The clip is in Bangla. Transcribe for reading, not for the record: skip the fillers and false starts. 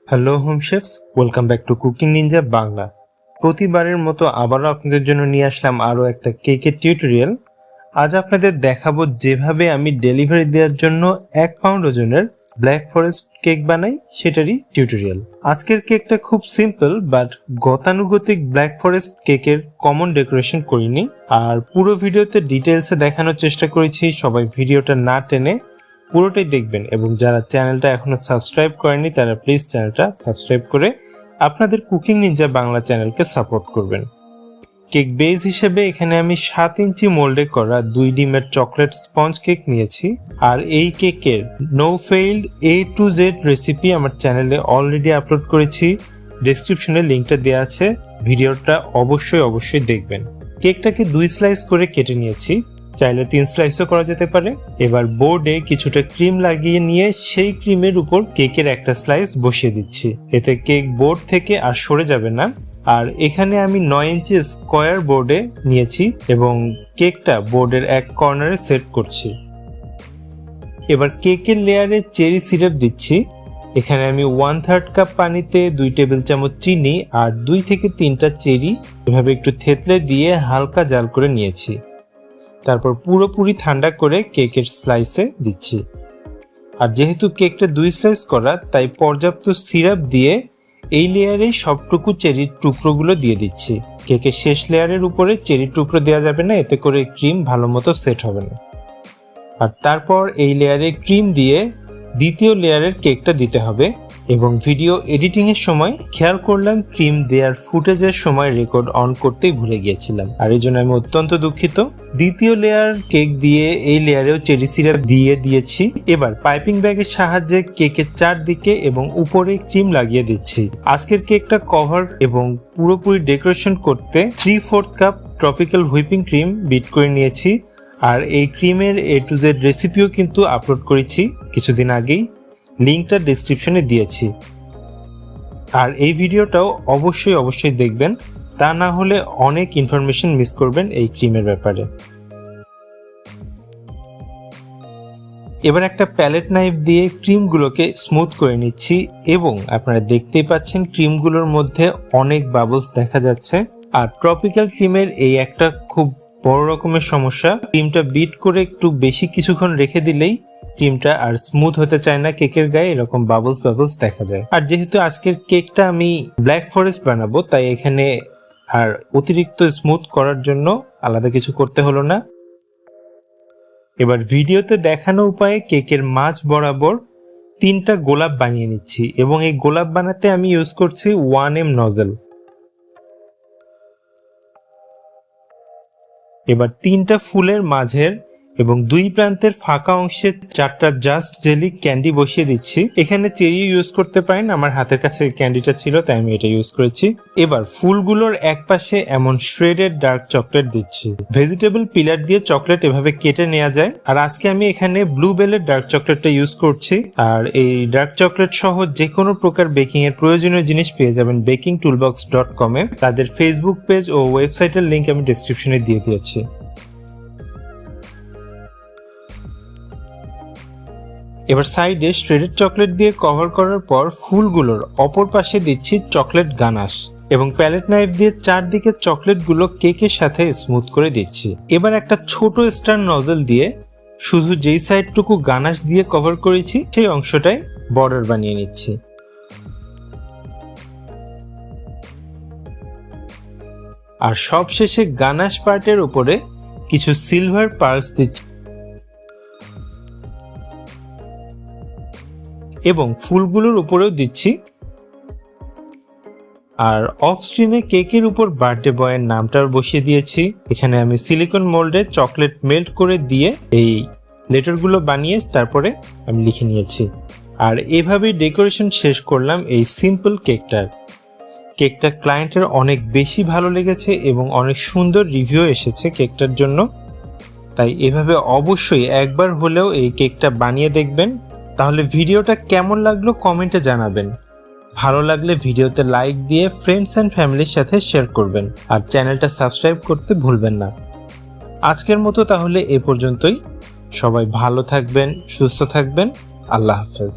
Hello home chefs, welcome back to cooking Ninja Bangla. প্রতিবারের মতো আবারও আপনাদের জন্য নিয়ে আসলাম আরও একটা কেকের টিউটোরিয়াল। আজ আপনাদের দেখাবো যেভাবে আমি ডেলিভারি দেওয়ার জন্য 1 পাউন্ড ওজনের ব্ল্যাক ফরেস্ট কেক বানাই, সেটারই টিউটোরিয়াল। আজকের কেকটা খুব সিম্পল, বাট গতানুগতিক ব্ল্যাক ফরেস্ট কেকের কমন ডেকোরেশন করিনি। আর পুরো ভিডিওতে ডিটেলসে দেখানোর চেষ্টা করেছি, সবাই ভিডিওটা না টেনে পুরোটাই দেখবেন। এবং যারা চ্যানেলটা এখনো সাবস্ক্রাইব করেনি তারা প্লিজ চ্যানেলটা সাবস্ক্রাইব করে আপনাদের কুকিং নিনজা বাংলা চ্যানেলকে সাপোর্ট করবেন। কেক বেস হিসেবে এখানে আমি 7 ইঞ্চি মোল্ডে করা 2 ডিমের চকলেট স্পঞ্জ কেক নিয়েছি। আর এই কেকের no failed A to Z recipe আমার চ্যানেলে অলরেডি আপলোড করেছি, ডেসক্রিপশনে লিঙ্কটা দেওয়া আছে, ভিডিওটা অবশ্যই দেখবেন। কেকটাকে 2 স্লাইস করে কেটে নিয়েছি, চাইলে 3 স্লাইসও করা যেতে পারে। এবার বোর্ডে কিছুটা ক্রিম লাগিয়ে নিয়ে সেই ক্রিমের উপর কেকের একটা স্লাইস বসিয়ে দিচ্ছি, এতে কেক বোর্ড থেকে আর সরে যাবে না। আর এখানে আমি 9 ইঞ্চি স্কোয়ার বোর্ডে নিয়েছি এবং কেকটা বোর্ডের এক কর্নারে সেট করছি। এবার কেকের লেয়ারে চেরি সিরাপ দিচ্ছি। এখানে আমি 1/3 কাপ পানিতে 2 টেবিল চামচ চিনি আর 2 থেকে 3টা চেরি এভাবে একটু থেতলে দিয়ে হালকা জাল করে নিয়েছি। তারপর পুরোপুরি ঠান্ডা করে কেকের স্লাইসে দিচ্ছি। আর যেহেতু কেকটা 2 স্লাইস করা, তাই পর্যাপ্ত সিরাপ দিয়ে এই লেয়ারে সবটুকু চেরির টুকরোগুলো দিয়ে দিচ্ছি। কেকের শেষ লেয়ারের উপরে চেরির টুকরো দেওয়া যাবে না, এতে করে ক্রিম ভালো মতো সেট হবে না। আর তারপর এই লেয়ারে ক্রিম দিয়ে দ্বিতীয় লেয়ারের কেকটা দিতে হবে। এবং ভিডিও এডিটিং এর সময় খেয়াল করলাম ক্রিম দেওয়ার ফুটেজের সময় রেকর্ড অন করতেই ভুলে গিয়েছিলাম, আর এই জন্য আমি অত্যন্ত দুঃখিত। দ্বিতীয় লেয়ার কেক দিয়ে এই লেয়ারেও চেরি সিরাপ দিয়ে দিয়েছি। এবার পাইপিং ব্যাগের সাহায্যে কেকের চারদিকে এবং উপরে ক্রিম লাগিয়ে দিচ্ছি। আজকের কেকটা কভার এবং পুরোপুরি ডেকোরেশন করতে 3/4 cup tropical whipping cream bit করে নিয়েছি। আর এই ক্রিমের A to Z রেসিপিও কিন্তু আপলোড করেছি কিছুদিন আগেই, লিঙ্কটা ডেসক্রিপশনে দিয়েছি। আর এই ভিডিওটাও অবশ্যই দেখবেন, তা না হলে অনেক ইনফরমেশন মিস করবেন এই ক্রিমের ব্যাপারে। এবার একটা প্যালেট নাইফ দিয়ে ক্রিমগুলোকে স্মুথ করে নিচ্ছি এবং আপনারা দেখতেই পাচ্ছেন ক্রিমগুলোর মধ্যে অনেক বাবলস দেখা যাচ্ছে। আর ট্রপিক্যাল ক্রিমের এই একটা খুব বড় রকমের সমস্যা, ক্রিমটা বিট করে একটু বেশি কিছুক্ষণ রেখে দিলেই ক্রিমটা আর স্মুথ হতে চায় না, কেকের গায়ে এরকম বাবলস দেখা যায়। আর যেহেতু আজকের কেকটা আমি ব্ল্যাক ফরেস্ট বানাবো, তাই এখানে আর অতিরিক্ত স্মুথ করার জন্য আলাদা কিছু করতে হলো না। এবার ভিডিওতে দেখানো উপায়ে কেকের মাঝ বরাবর 3টা গোলাপ বানিয়ে নিচ্ছি এবং এই গোলাপ বানাতে আমি ইউজ করছি 1M নজল। এবার 3টা ফুলের মাঝের এবং 2 প্রান্তের ফাঁকা অংশে 4টা জাস্ট জেলি ক্যান্ডি বসিয়ে দিচ্ছি। এখানে চেরি ইউজ করতে পারেন, আমার হাতের কাছে ক্যান্ডিটা ছিল তাই আমি এটা ইউজ করেছি। এবার ফুলগুলোর এক পাশে এমন শ্রেডেড ডার্ক চকলেট দিচ্ছি। ভেজিটেবল পিলার দিয়ে চকলেট এভাবে কেটে নেওয়া যায়। আর আজকে আমি এখানে ব্লুবেলের ডার্ক চকলেটটা ইউজ করছি। আর এই ডার্ক চকলেট সহ যে কোনো প্রকার বেকিং এর প্রয়োজনীয় জিনিস পেয়ে যাবেন bakingtoolbox.com এ। তাদের ফেসবুক পেজ ও ওয়েবসাইটের লিংক আমি ডেসক্রিপশনে দিয়ে দিয়েছি। এবার সাইডে শ্রেডেড চকলেট দিয়ে কভার করার পর ফুলগুলোর অপর পাশে দিচ্ছি চকলেট গানাশ এবং প্যালেট নাইফ দিয়ে চারদিকে চকলেটগুলো কেকের সাথে স্মুথ করে দিচ্ছি। এবার একটা ছোট স্টার নজল দিয়ে শুধু যেই সাইডটুকু গানাশ দিয়ে কভার করেছি সেই অংশটায় বর্ডার বানিয়ে নিচ্ছি। আর সবশেষে গানাশ পার্টের উপরে কিছু সিলভার পার্লস দিচ্ছি এবং ফুলগুলোর উপরেও দিচ্ছি। আর অফ স্ক্রিনে কেকের উপর বার্থডে বয়ের নামটা বসিয়ে দিয়েছি। এখানে আমি সিলিকন মোল্ডে চকলেট মেল্ট করে দিয়ে এই লেটারগুলো বানিয়ে তারপরে আমি লিখে নিয়েছি। আর এভাবেই ডেকোরেশন শেষ করলাম এই সিম্পল কেকটা ক্লায়েন্টের অনেক বেশি ভালো লেগেছে এবং অনেক সুন্দর রিভিউ এসেছে কেকটার জন্য। তাই এভাবে অবশ্যই একবার হলেও এই কেকটা বানিয়ে দেখবেন। তাহলে ভিডিওটা কেমন লাগলো কমেন্টে জানাবেন। ভালো লাগলে ভিডিওতে লাইক দিয়ে ফ্রেন্ডস এন্ড ফ্যামিলির সাথে শেয়ার করবেন আর চ্যানেলটা সাবস্ক্রাইব করতে ভুলবেন না। আজকের মতো তাহলে এ পর্যন্তই। সবাই ভালো থাকবেন, সুস্থ থাকবেন। আল্লাহ হাফেজ।